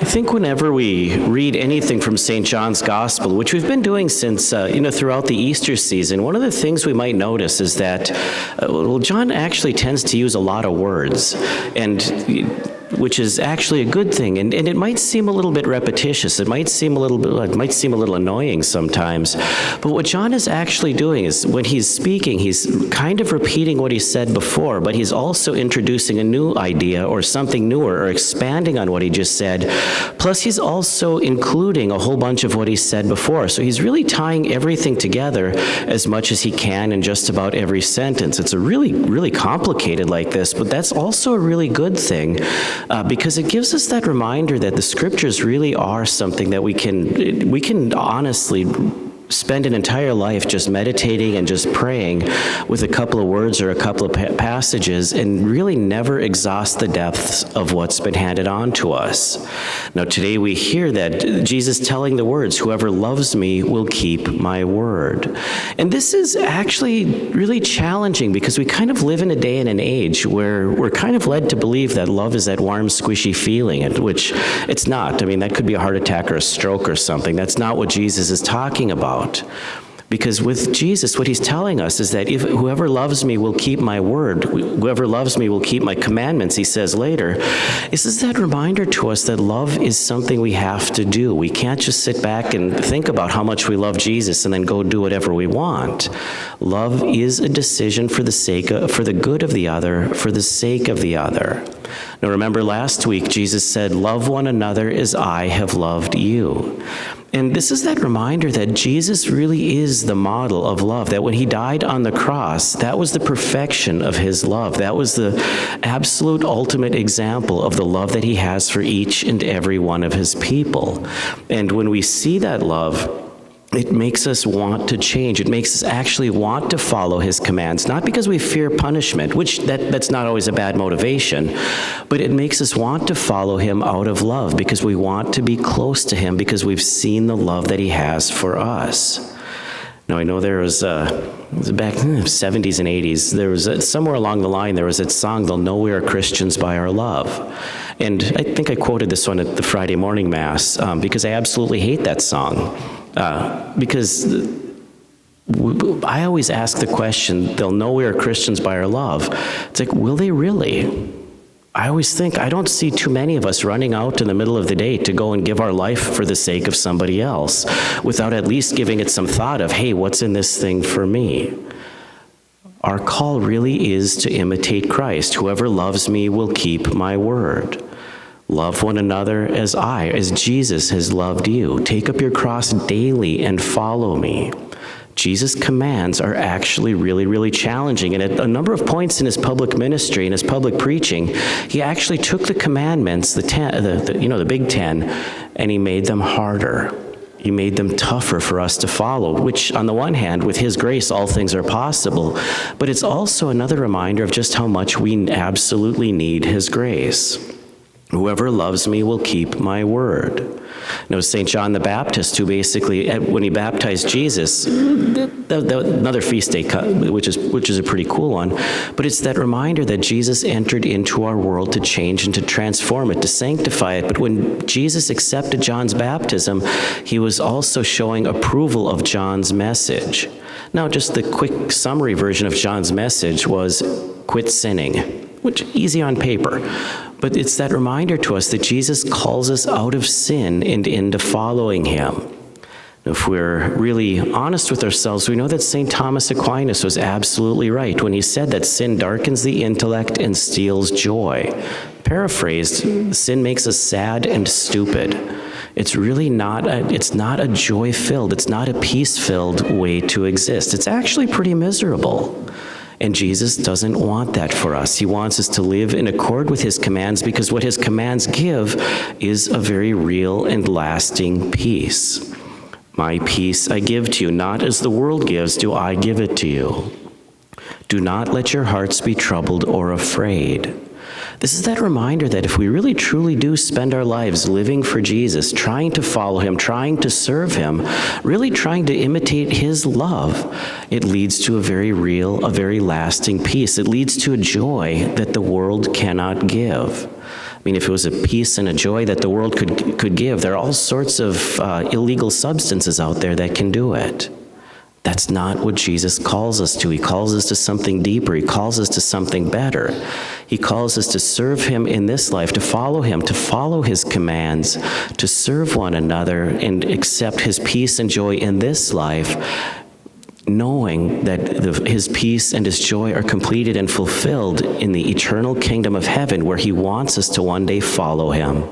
think whenever we read anything from St. John's Gospel, which we've been doing since, throughout the Easter season, one of the things we might notice is that, John actually tends to use a lot of words, which is actually a good thing, and it might seem a little bit repetitious. It might seem a little annoying sometimes. But what John is actually doing is, when he's speaking, he's kind of repeating what he said before, but he's also introducing a new idea or something newer, or expanding on what he just said. Plus, he's also including a whole bunch of what he said before. So he's really tying everything together as much as he can in just about every sentence. It's a really, really complicated like this, but that's also a really good thing. Because it gives us that reminder that the scriptures really are something that we can honestly spend an entire life just meditating and just praying with a couple of words or a couple of passages, and really never exhaust the depths of what's been handed on to us. Now today we hear that Jesus telling the words, "Whoever loves me will keep my word." And this is actually really challenging, because we kind of live in a day and an age where we're kind of led to believe that love is that warm, squishy feeling, which it's not. I mean, that could be a heart attack or a stroke or something. That's not what Jesus is talking about. Because with Jesus, what he's telling us is that if whoever loves me will keep my word, whoever loves me will keep my commandments, he says later. This is that reminder to us that love is something we have to do. We can't just sit back and think about how much we love Jesus and then go do whatever we want. Love is a decision for the good of the other, for the sake of the other. Now remember, last week Jesus said, "Love one another as I have loved you." And this is that reminder that Jesus really is the model of love, that when he died on the cross, that was the perfection of his love. That was the absolute ultimate example of the love that he has for each and every one of his people. And when we see that love, it makes us want to change. It makes us actually want to follow his commands, not because we fear punishment, which that's not always a bad motivation, but it makes us want to follow him out of love, because we want to be close to him, because we've seen the love that he has for us. Now, I know there was, back in the 70s and 80s, there was somewhere along the line, there was that song, "They'll know we are Christians by our love." And I think I quoted this one at the Friday morning Mass, because I absolutely hate that song. Because I always ask the question, they'll know we are Christians by our love. It's like, will they really? I always think, I don't see too many of us running out in the middle of the day to go and give our life for the sake of somebody else, without at least giving it some thought of, hey, what's in this thing for me? Our call really is to imitate Christ. Whoever loves me will keep my word. Love one another as Jesus has loved you. Take up your cross daily and follow me. Jesus' commands are actually really, really challenging. And at a number of points in his public ministry, in his public preaching, he actually took the commandments, the Big Ten, and he made them harder. He made them tougher for us to follow, which on the one hand, with his grace, all things are possible. But it's also another reminder of just how much we absolutely need his grace. Whoever loves me will keep my word. Now, St. John the Baptist, who basically, when he baptized Jesus, another feast day, which is a pretty cool one, but it's that reminder that Jesus entered into our world to change and to transform it, to sanctify it. But when Jesus accepted John's baptism, he was also showing approval of John's message. Now, just the quick summary version of John's message was, quit sinning, which easy on paper. But it's that reminder to us that Jesus calls us out of sin and into following him. If we're really honest with ourselves, we know that St. Thomas Aquinas was absolutely right when he said that sin darkens the intellect and steals joy. Paraphrased, sin makes us sad and stupid. It's really not a joy-filled, it's not a peace-filled way to exist. It's actually pretty miserable. And Jesus doesn't want that for us. He wants us to live in accord with his commands, because what his commands give is a very real and lasting peace. My peace I give to you, not as the world gives do I give it to you. Do not let your hearts be troubled or afraid. This is that reminder that if we really truly do spend our lives living for Jesus, trying to follow him, trying to serve him, really trying to imitate his love, it leads to a very real, a very lasting peace. It leads to a joy that the world cannot give. mean, if it was a peace and a joy that the world could give, there are all sorts of illegal substances out there that can do it. That's not what Jesus calls us to. He calls us to something deeper. He calls us to something better. He calls us to serve him in this life, to follow him, to follow his commands, to serve one another and accept his peace and joy in this life, knowing that his peace and his joy are completed and fulfilled in the eternal kingdom of heaven, where he wants us to one day follow him.